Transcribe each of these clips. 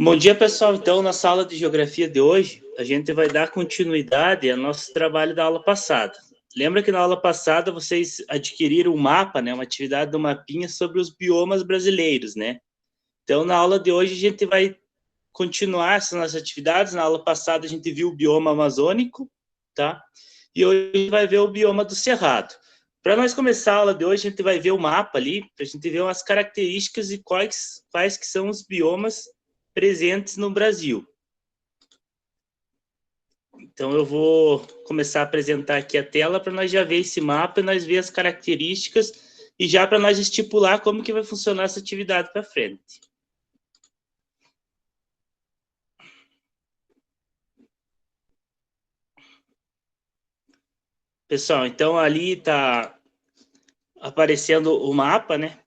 Bom dia, pessoal. Então, na sala de geografia de hoje, a gente vai dar continuidade ao nosso trabalho da aula passada. Lembra que na aula passada vocês adquiriram um mapa, né, uma atividade do mapinha sobre os biomas brasileiros, né? Então, na aula de hoje, a gente vai continuar essas nossas atividades. Na aula passada, a gente viu o bioma amazônico, tá? E hoje a gente vai ver o bioma do Cerrado. Para nós começar a aula de hoje, a gente vai ver o mapa ali, para a gente ver umas características e quais que são os biomas presentes no Brasil. Então, eu vou começar a apresentar aqui a tela para nós já ver esse mapa e nós ver as características e já para nós estipular como que vai funcionar essa atividade para frente. Pessoal, então ali está aparecendo o mapa, né?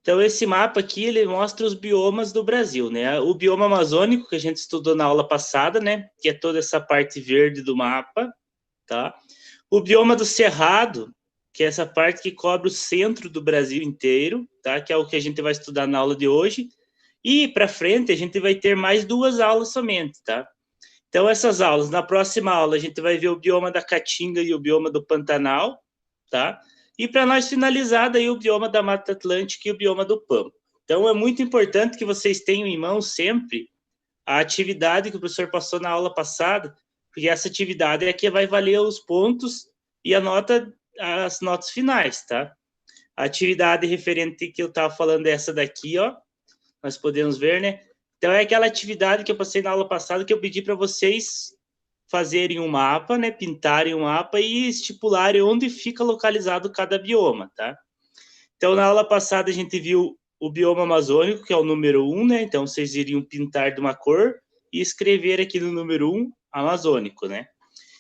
Então, esse mapa aqui, ele mostra os biomas do Brasil, né? O bioma amazônico, que a gente estudou na aula passada, né? Que é toda essa parte verde do mapa, tá? O bioma do Cerrado, que é essa parte que cobre o centro do Brasil inteiro, tá? Que é o que a gente vai estudar na aula de hoje. E para frente, a gente vai ter mais 2 aulas somente, tá? Então, essas aulas, na próxima aula, a gente vai ver o bioma da Caatinga e o bioma do Pantanal, tá? E para nós finalizar, daí o bioma da Mata Atlântica e o bioma do Pampa. Então, é muito importante que vocês tenham em mão sempre a atividade que o professor passou na aula passada, porque essa atividade é que vai valer os pontos e as notas finais, tá? A atividade referente que eu estava falando é essa daqui, ó. Nós podemos ver, né? Então, é aquela atividade que eu passei na aula passada que eu pedi para vocês fazerem um mapa, né, pintarem um mapa e estipularem onde fica localizado cada bioma, tá? Então, na aula passada, a gente viu o bioma amazônico, que é o número 1, né? Então, vocês iriam pintar de uma cor e escrever aqui no número 1, amazônico, né?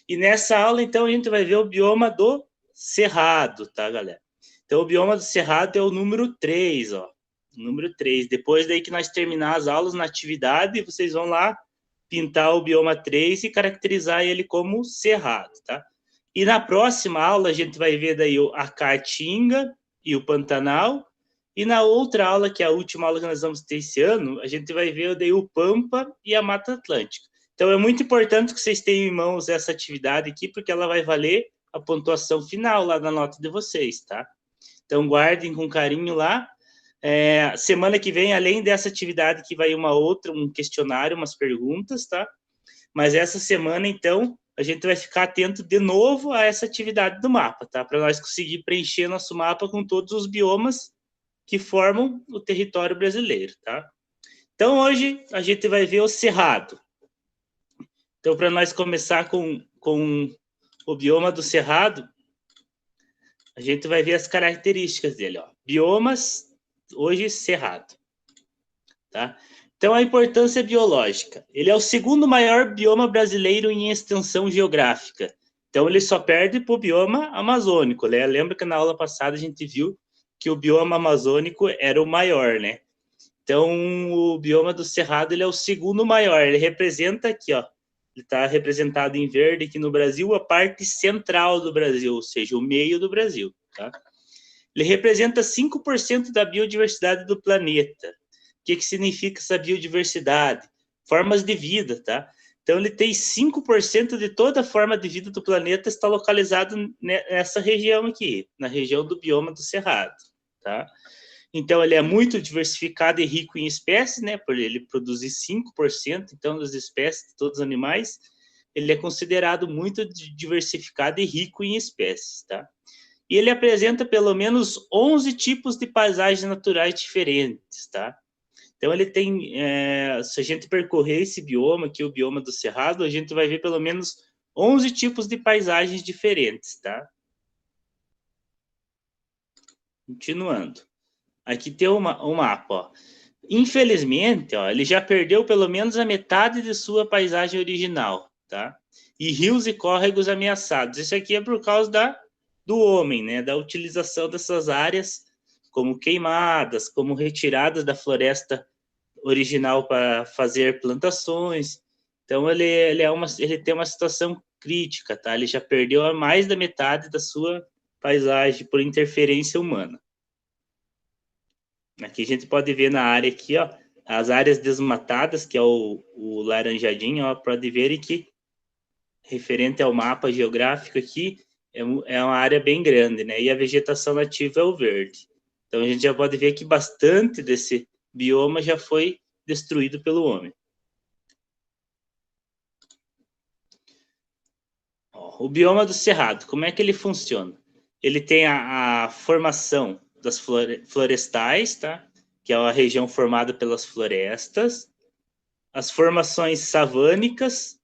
E nessa aula, então, a gente vai ver o bioma do Cerrado, tá, galera? Então, o bioma do Cerrado é o número 3, ó. Número 3. Depois daí que nós terminar as aulas na atividade, vocês vão lá pintar o bioma 3 e caracterizar ele como cerrado, tá? E na próxima aula a gente vai ver daí a Caatinga e o Pantanal, e na outra aula, que é a última aula que nós vamos ter esse ano, a gente vai ver daí o Pampa e a Mata Atlântica. Então é muito importante que vocês tenham em mãos essa atividade aqui, porque ela vai valer a pontuação final lá na nota de vocês, tá? Então guardem com carinho lá. Semana que vem, além dessa atividade, que vai um questionário, umas perguntas, tá? Mas essa semana, então, a gente vai ficar atento de novo a essa atividade do mapa, tá? Para nós conseguir preencher nosso mapa com todos os biomas que formam o território brasileiro, tá? Então, hoje, a gente vai ver o Cerrado. Então, para nós começar com o bioma do Cerrado, a gente vai ver as características dele, ó. Biomas hoje Cerrado, tá? Então, a importância biológica. Ele é o segundo maior bioma brasileiro em extensão geográfica. Então, ele só perde para o bioma amazônico, né? Lembra que na aula passada a gente viu que o bioma amazônico era o maior, né? Então, o bioma do Cerrado ele é o segundo maior. Ele representa aqui, ó. Ele está representado em verde aqui no Brasil, a parte central do Brasil, ou seja, o meio do Brasil, tá? Ele representa 5% da biodiversidade do planeta. O que significa essa biodiversidade? Formas de vida, tá? Então, ele tem 5% de toda a forma de vida do planeta está localizado nessa região aqui, na região do bioma do Cerrado, tá? Então, ele é muito diversificado e rico em espécies, né? Por ele produzir 5%, então, das espécies de todos os animais, ele é considerado muito diversificado e rico em espécies, tá? E ele apresenta pelo menos 11 tipos de paisagens naturais diferentes, tá? Então, ele tem, se a gente percorrer esse bioma aqui, o bioma do Cerrado, a gente vai ver pelo menos 11 tipos de paisagens diferentes, tá? Continuando. Aqui tem um mapa, ó. Infelizmente, ó, ele já perdeu pelo menos a metade de sua paisagem original, tá? E rios e córregos ameaçados. Isso aqui é por causa do homem, né? Da utilização dessas áreas como queimadas, como retiradas da floresta original para fazer plantações. Então, ele tem uma situação crítica, tá? Ele já perdeu a mais da metade da sua paisagem por interferência humana. Aqui a gente pode ver na área aqui, ó, as áreas desmatadas, que é o laranjadinho, ó, pode ver que, referente ao mapa geográfico aqui, é uma área bem grande, né? E a vegetação nativa é o verde. Então, a gente já pode ver que bastante desse bioma já foi destruído pelo homem. Ó, o bioma do Cerrado, como é que ele funciona? Ele tem a formação das florestais, tá? Que é a região formada pelas florestas. As formações savânicas,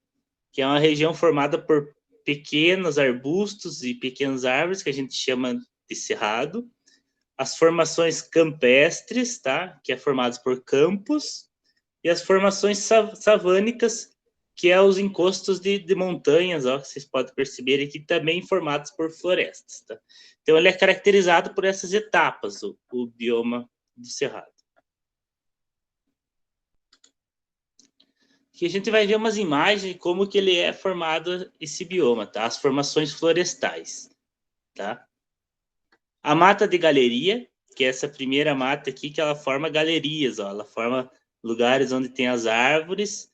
que é uma região formada por pequenos arbustos e pequenas árvores, que a gente chama de cerrado. As formações campestres, tá? Que é formadas por campos. E as formações savânicas, que é os encostos de montanhas, ó, que vocês podem perceber aqui, também formados por florestas. Tá? Então, ele é caracterizado por essas etapas, o bioma do Cerrado. Aqui a gente vai ver umas imagens de como que ele é formado, esse bioma, tá? As formações florestais, tá? A mata de galeria, que é essa primeira mata aqui, que ela forma galerias, ó, ela forma lugares onde tem as árvores.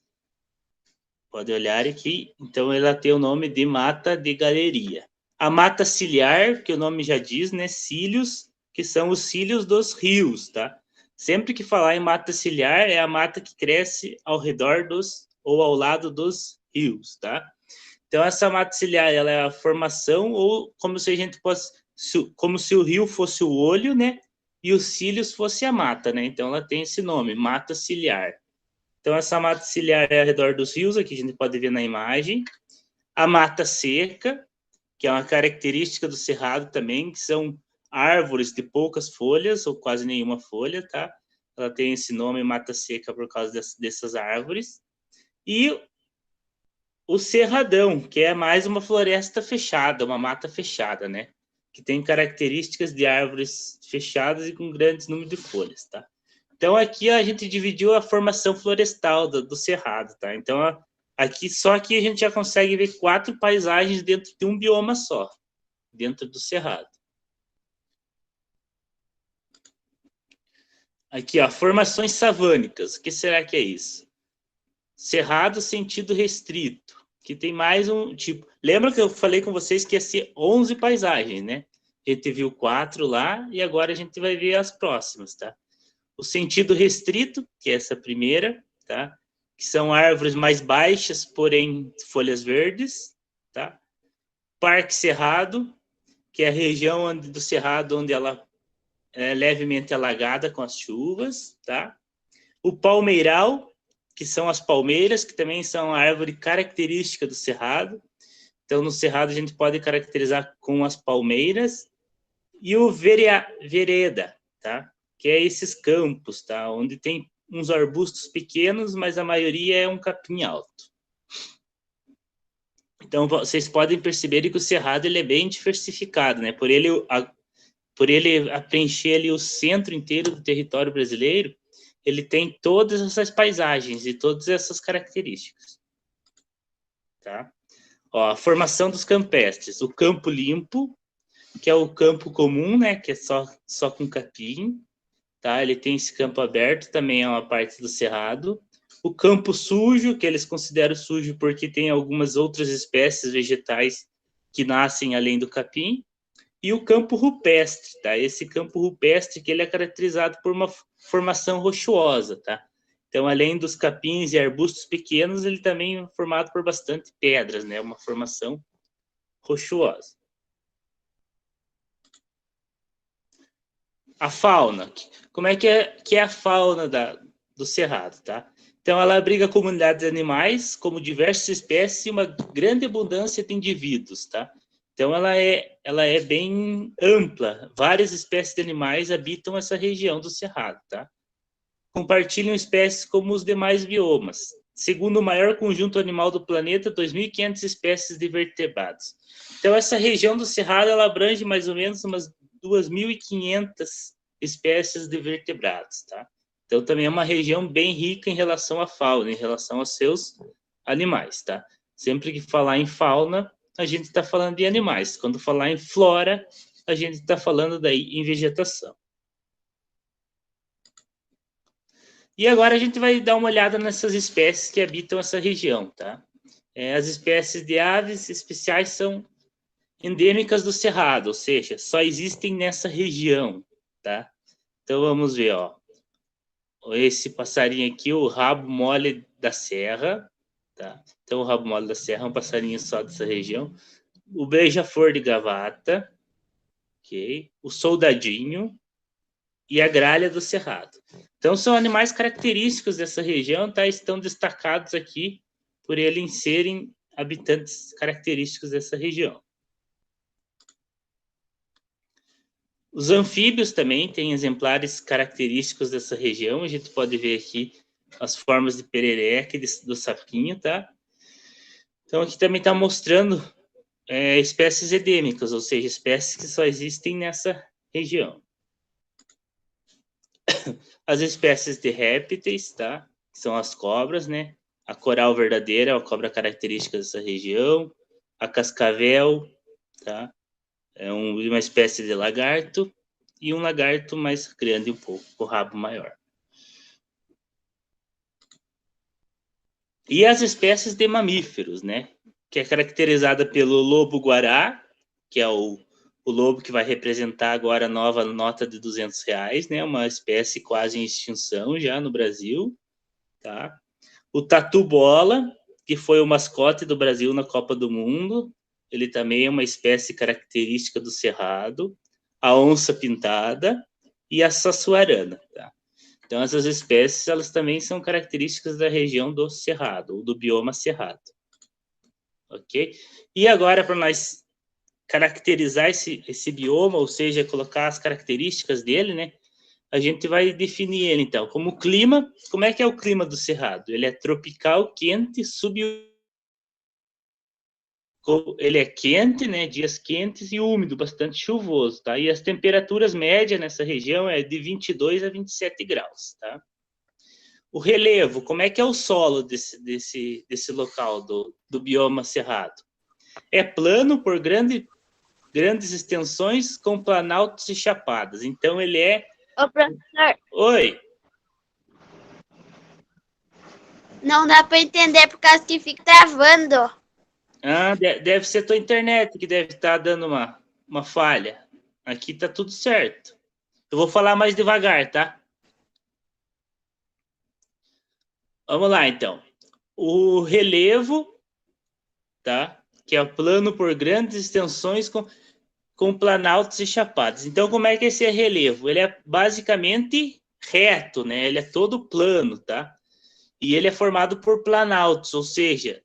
Pode olhar aqui. Então, ela tem o nome de mata de galeria. A mata ciliar, que o nome já diz, né? Cílios, que são os cílios dos rios, tá? Sempre que falar em mata ciliar, é a mata que cresce ao redor dos, ou ao lado dos rios, tá? Então, essa mata ciliar, ela é a formação, ou como se a gente fosse, como se o rio fosse o olho, né? E os cílios fosse a mata, né? Então, ela tem esse nome, mata ciliar. Então, essa mata ciliar é ao redor dos rios, aqui a gente pode ver na imagem. A mata seca, que é uma característica do cerrado também, que são árvores de poucas folhas, ou quase nenhuma folha, tá? Ela tem esse nome, mata seca, por causa dessas árvores. E o cerradão, que é mais uma floresta fechada, uma mata fechada, né? Que tem características de árvores fechadas e com grandes número de folhas, tá? Então, aqui a gente dividiu a formação florestal do cerrado, tá? Então, aqui só aqui a gente já consegue ver 4 paisagens dentro de um bioma só, dentro do cerrado. Aqui, ó, formações savânicas. O que será que é isso? Cerrado sentido restrito, que tem mais um tipo. Lembra que eu falei com vocês que ia ser 11 paisagens, né? A gente viu 4 lá e agora a gente vai ver as próximas, tá? O sentido restrito, que é essa primeira, tá? Que são árvores mais baixas, porém folhas verdes, tá? Parque Cerrado, que é a região do cerrado onde ela é levemente alagada com as chuvas, tá? O palmeiral, que são as palmeiras, que também são a árvore característica do cerrado. Então, no cerrado a gente pode caracterizar com as palmeiras. E o vereda, tá? Que é esses campos, tá? Onde tem uns arbustos pequenos, mas a maioria é um capim alto. Então, vocês podem perceber que o cerrado ele é bem diversificado, né? Por ele preencher ali o centro inteiro do território brasileiro, ele tem todas essas paisagens e todas essas características, tá? Ó, a formação dos campestres, o campo limpo, que é o campo comum, né? Que é só com capim. Tá? Ele tem esse campo aberto, também é uma parte do cerrado. O campo sujo, que eles consideram sujo porque tem algumas outras espécies vegetais que nascem além do capim. E o campo rupestre, tá? Esse campo rupestre que ele é caracterizado por uma formação rochosa, tá? Então, além dos capins e arbustos pequenos, ele também é formado por bastante pedras, né? Uma formação rochosa. A fauna. Como é que é a fauna do cerrado, tá? Então, ela abriga comunidades de animais, como diversas espécies e uma grande abundância de indivíduos, tá? Então, ela é bem ampla. Várias espécies de animais habitam essa região do cerrado, tá? Compartilham espécies como os demais biomas. Segundo o maior conjunto animal do planeta, 2.500 espécies de vertebrados. Então, essa região do cerrado, ela abrange mais ou menos umas 2.500 espécies de vertebrados, tá? Então, também é uma região bem rica em relação à fauna, em relação aos seus animais, tá? Sempre que falar em fauna, a gente está falando de animais. Quando falar em flora, a gente está falando daí em vegetação. E agora a gente vai dar uma olhada nessas espécies que habitam essa região, tá? As espécies de aves especiais são endêmicas do Cerrado, ou seja, só existem nessa região, tá? Então vamos ver, ó. Esse passarinho aqui, o rabo mole da serra, tá? Então o rabo mole da serra é um passarinho só dessa região. O beija-flor de gravata, ok? O soldadinho e a gralha do cerrado. Então são animais característicos dessa região, tá? Estão destacados aqui por eles serem habitantes característicos dessa região. Os anfíbios também têm exemplares característicos dessa região. A gente pode ver aqui as formas de perereca e do sapinho, tá? Então aqui também está mostrando espécies endêmicas, ou seja, espécies que só existem nessa região. As espécies de répteis, tá? Que são as cobras, né? A coral verdadeira é a cobra característica dessa região. A cascavel, tá? É uma espécie de lagarto e um lagarto mais grande um pouco, com o rabo maior. E as espécies de mamíferos, né? Que é caracterizada pelo lobo-guará, que é o lobo que vai representar agora a nova nota de R$ 200, né? Uma espécie quase em extinção já no Brasil, tá? O tatu-bola, que foi o mascote do Brasil na Copa do Mundo, ele também é uma espécie característica do Cerrado. A onça-pintada e a saçuarana, tá? Então, essas espécies, elas também são características da região do Cerrado, ou do bioma Cerrado. Ok? E agora, para nós caracterizar esse bioma, ou seja, colocar as características dele, né? A gente vai definir ele, então, como clima. Como é que é o clima do Cerrado? Ele é tropical, quente, ele é quente, né? Dias quentes e úmido, bastante chuvoso, tá? E as temperaturas médias nessa região é de 22 a 27 graus, tá? O relevo, como é que é o solo desse local do bioma cerrado? É plano por grandes extensões com planaltos e chapadas. Então ele é... Ô, professor. Oi. Não dá para entender por causa que fica travando. Ah, deve ser tua internet que deve estar dando uma falha. Aqui tá tudo certo. Eu vou falar mais devagar, tá? Vamos lá, então. O relevo, tá? Que é o plano por grandes extensões com planaltos e chapadas. Então, como é que é esse relevo? Ele é basicamente reto, né? Ele é todo plano, tá? E ele é formado por planaltos, ou seja,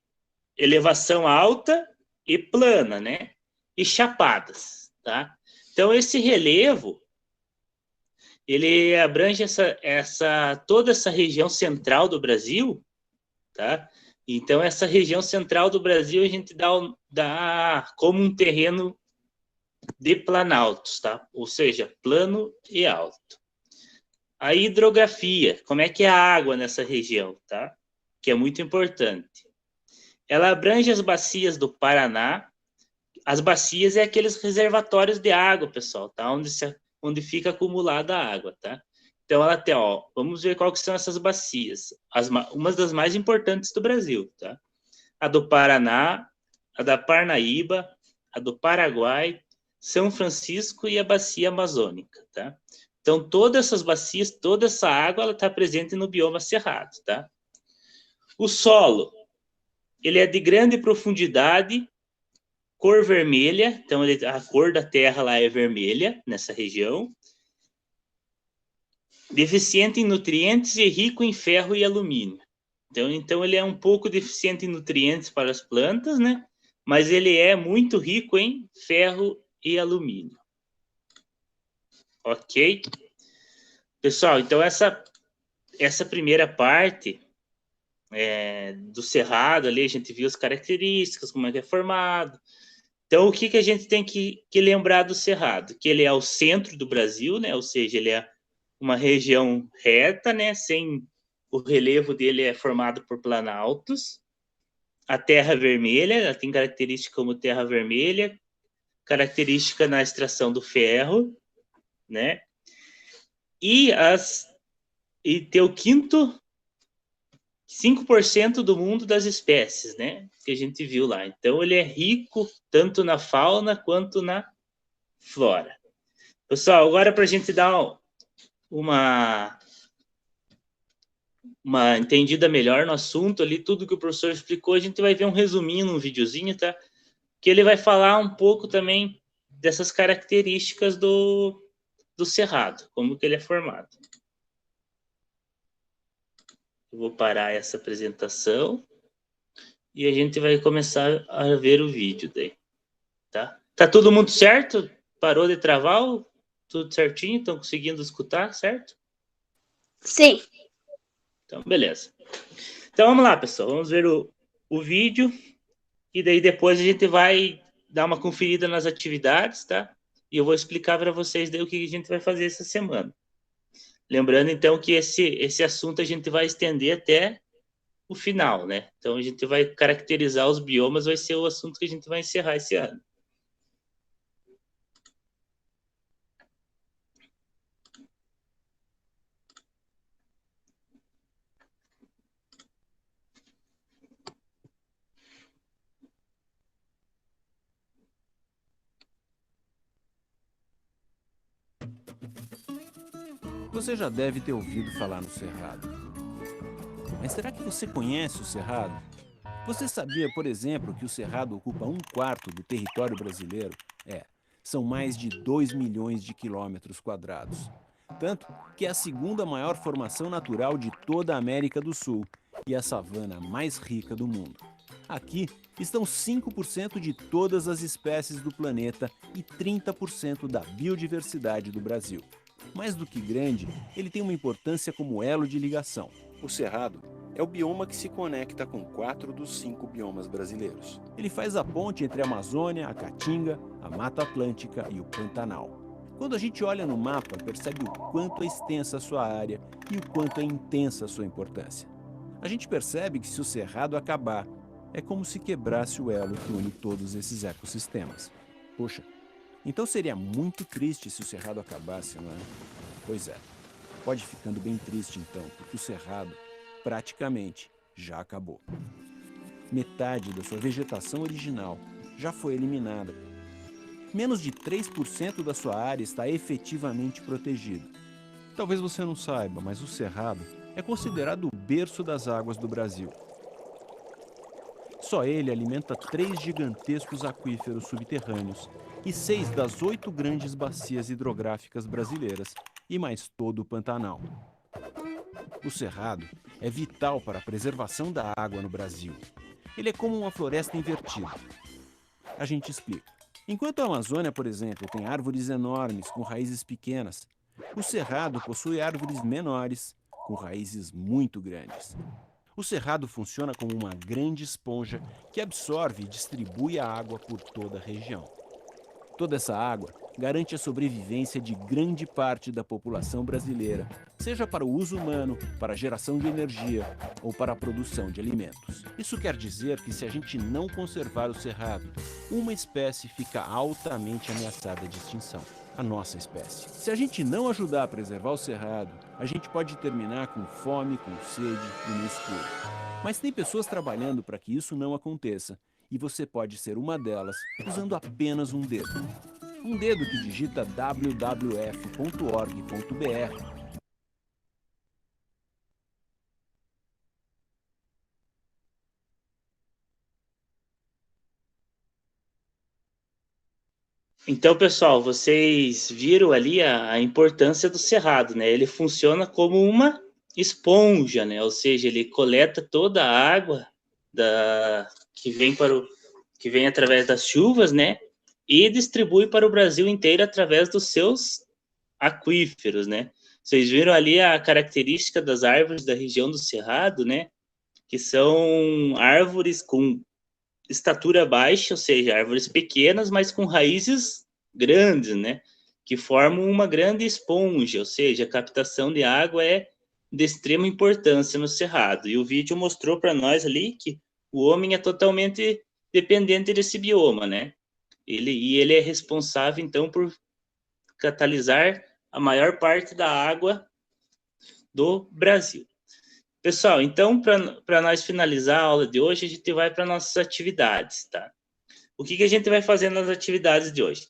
elevação alta e plana, né? E chapadas, tá? Então, esse relevo, ele abrange toda essa região central do Brasil, tá? Então, essa região central do Brasil a gente dá como um terreno de planaltos, tá? Ou seja, plano e alto. A hidrografia, como é que é a água nessa região, tá? Que é muito importante. Ela abrange as bacias do Paraná. As bacias é aqueles reservatórios de água, pessoal, tá? Onde fica acumulada a água, tá? Então, ela tem, ó, vamos ver quais são essas bacias. Uma das mais importantes do Brasil, tá? A do Paraná, a da Parnaíba, a do Paraguai, São Francisco e a bacia amazônica, tá? Então, todas essas bacias, toda essa água, ela está presente no bioma cerrado, tá? O solo, ele é de grande profundidade, cor vermelha, então a cor da terra lá é vermelha, nessa região. Deficiente em nutrientes e rico em ferro e alumínio. Então ele é um pouco deficiente em nutrientes para as plantas, né? Mas ele é muito rico em ferro e alumínio. Ok? Pessoal, então essa primeira parte do cerrado ali, a gente viu as características, como é que é formado. Então, o que a gente tem que lembrar do cerrado? Que ele é o centro do Brasil, né? Ou seja, ele é uma região reta, né? Sem o relevo dele é formado por planaltos. A terra vermelha, ela tem característica como terra vermelha, característica na extração do ferro, né? E e ter o quinto 5% do mundo das espécies, né? Que a gente viu lá. Então, ele é rico tanto na fauna quanto na flora. Pessoal, agora para a gente dar uma entendida melhor no assunto ali, tudo que o professor explicou, a gente vai ver um resuminho num videozinho, tá? Que ele vai falar um pouco também dessas características do cerrado, como que ele é formado. Eu vou parar essa apresentação e a gente vai começar a ver o vídeo daí, tá? Tá todo mundo certo? Parou de travar? Tudo certinho? Estão conseguindo escutar, certo? Sim. Então, beleza. Então, vamos lá, pessoal. Vamos ver o vídeo e daí depois a gente vai dar uma conferida nas atividades, tá? E eu vou explicar para vocês daí o que a gente vai fazer essa semana. Lembrando, então, que esse assunto a gente vai estender até o final, né? Então, a gente vai caracterizar os biomas, vai ser o assunto que a gente vai encerrar esse ano. Você já deve ter ouvido falar no Cerrado. Mas será que você conhece o Cerrado? Você sabia, por exemplo, que o Cerrado ocupa 1/4 do território brasileiro? São mais de 2 milhões de quilômetros quadrados. Tanto que é a segunda maior formação natural de toda a América do Sul e a savana mais rica do mundo. Aqui estão 5% de todas as espécies do planeta e 30% da biodiversidade do Brasil. Mais do que grande, ele tem uma importância como elo de ligação. O Cerrado é o bioma que se conecta com 4 dos 5 biomas brasileiros. Ele faz a ponte entre a Amazônia, a Caatinga, a Mata Atlântica e o Pantanal. Quando a gente olha no mapa, percebe o quanto é extensa a sua área e o quanto é intensa a sua importância. A gente percebe que se o Cerrado acabar, é como se quebrasse o elo que une todos esses ecossistemas. Poxa, então seria muito triste se o Cerrado acabasse, não é? Pois é. Pode ir ficando bem triste então, porque o Cerrado praticamente já acabou. Metade da sua vegetação original já foi eliminada. Menos de 3% da sua área está efetivamente protegida. Talvez você não saiba, mas o Cerrado é considerado o berço das águas do Brasil. Só ele alimenta 3 gigantescos aquíferos subterrâneos e 6 das 8 grandes bacias hidrográficas brasileiras, e mais todo o Pantanal. O Cerrado é vital para a preservação da água no Brasil. Ele é como uma floresta invertida. A gente explica. Enquanto a Amazônia, por exemplo, tem árvores enormes com raízes pequenas, o Cerrado possui árvores menores com raízes muito grandes. O Cerrado funciona como uma grande esponja que absorve e distribui a água por toda a região. Toda essa água garante a sobrevivência de grande parte da população brasileira, seja para o uso humano, para a geração de energia ou para a produção de alimentos. Isso quer dizer que se a gente não conservar o Cerrado, uma espécie fica altamente ameaçada de extinção. A nossa espécie. Se a gente não ajudar a preservar o Cerrado, a gente pode terminar com fome, com sede e no escuro. Mas tem pessoas trabalhando para que isso não aconteça, e você pode ser uma delas usando apenas um dedo. Um dedo que digita wwf.org.br. Então, pessoal, vocês viram ali a importância do cerrado, né? Ele funciona como uma esponja, né? Ou seja, ele coleta toda a água que vem através das chuvas, né? E distribui para o Brasil inteiro através dos seus aquíferos, né? Vocês viram ali a característica das árvores da região do Cerrado, né? Que são árvores com estatura baixa, ou seja, árvores pequenas, mas com raízes grandes, né? Que formam uma grande esponja, ou seja, a captação de água é de extrema importância no Cerrado. E o vídeo mostrou para nós ali que o homem é totalmente dependente desse bioma, né? Ele é responsável, então, por catalisar a maior parte da água do Brasil. Pessoal, então, para nós finalizar a aula de hoje, a gente vai para nossas atividades, tá? O que a gente vai fazer nas atividades de hoje?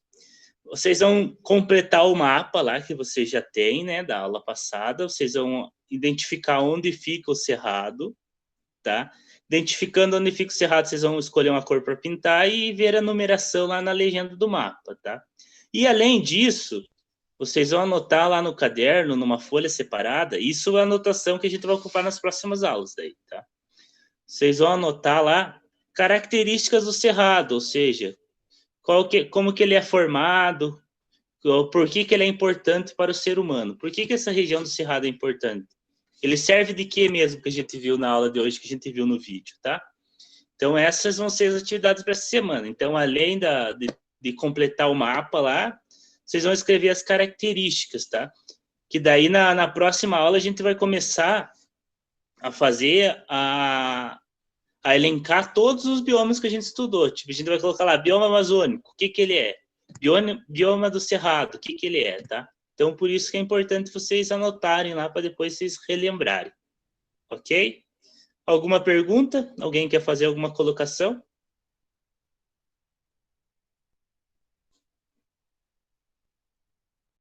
Vocês vão completar o mapa lá que vocês já têm, né, da aula passada. Vocês vão identificar onde fica o cerrado, tá? Identificando onde fica o cerrado, vocês vão escolher uma cor para pintar e ver a numeração lá na legenda do mapa, tá? E além disso, vocês vão anotar lá no caderno, numa folha separada, isso é a anotação que a gente vai ocupar nas próximas aulas daí, tá? Vocês vão anotar lá características do cerrado, ou seja, como que ele é formado, por que ele é importante para o ser humano, por que essa região do cerrado é importante. Ele serve de quê mesmo que a gente viu na aula de hoje, que a gente viu no vídeo, tá? Então, essas vão ser as atividades para essa semana. Então, além de completar o mapa lá, vocês vão escrever as características, tá? Que daí, na próxima aula, a gente vai começar a fazer, a elencar todos os biomas que a gente estudou. Tipo, a gente vai colocar lá, bioma amazônico, o que ele é? Bioma do cerrado, o que ele é, tá? Então, por isso que é importante vocês anotarem lá, para depois vocês relembrarem. Ok? Alguma pergunta? Alguém quer fazer alguma colocação?